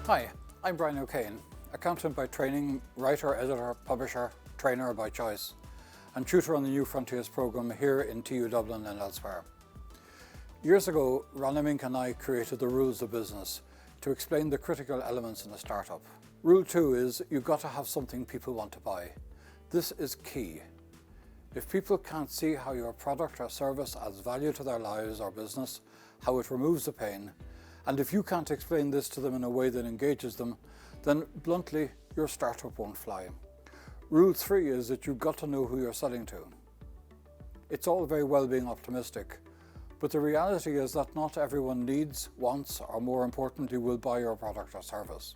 Hi, I'm Brian O'Kane, accountant by training, writer, editor, publisher, trainer by choice, and tutor on the New Frontiers programme here in TU Dublin and elsewhere. Years ago, Rana Mink and I created the rules of business to explain the critical elements in a startup. Rule 2 is you've got to have something people want to buy. This is key. If people can't see how your product or service adds value to their lives or business, how it removes the pain, and if you can't explain this to them in a way that engages them, then bluntly, your startup won't fly. Rule 3 is that you've got to know who you're selling to. It's all very well being optimistic, but the reality is that not everyone needs, wants, or more importantly, will buy your product or service.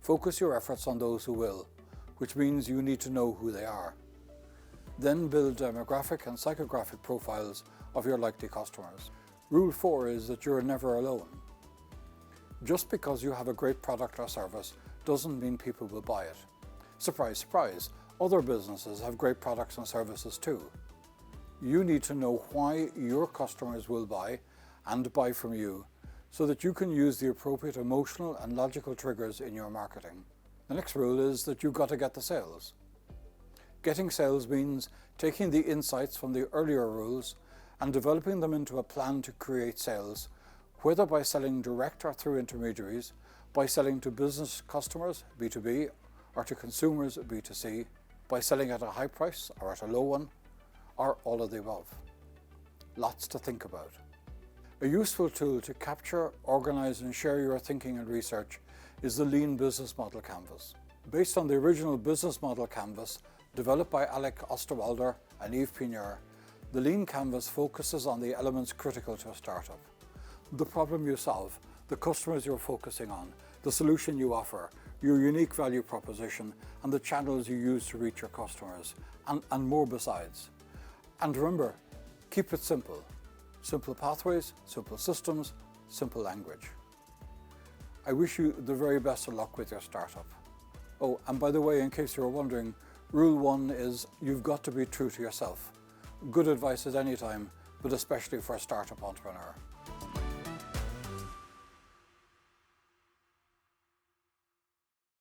Focus your efforts on those who will, which means you need to know who they are. Then build demographic and psychographic profiles of your likely customers. Rule 4 is that you're never alone. Just because you have a great product or service doesn't mean people will buy it. Surprise, surprise, other businesses have great products and services too. You need to know why your customers will buy and buy from you so that you can use the appropriate emotional and logical triggers in your marketing. The next rule is that you've got to get the sales. Getting sales means taking the insights from the earlier rules and developing them into a plan to create sales, whether by selling direct or through intermediaries, by selling to business customers, B2B, or to consumers, B2C, by selling at a high price or at a low one, or all of the above. Lots to think about. A useful tool to capture, organize, and share your thinking and research is the Lean Business Model Canvas. Based on the original business model canvas developed by Alec Osterwalder and Yves Pigneur, the Lean Canvas focuses on the elements critical to a startup. The problem you solve, the customers you're focusing on, the solution you offer, your unique value proposition, and the channels you use to reach your customers, and more besides. And remember, keep it simple. Simple pathways, simple systems, simple language. I wish you the very best of luck with your startup. Oh, and by the way, in case you're wondering, Rule 1 is you've got to be true to yourself. Good advice at any time, but especially for a startup entrepreneur.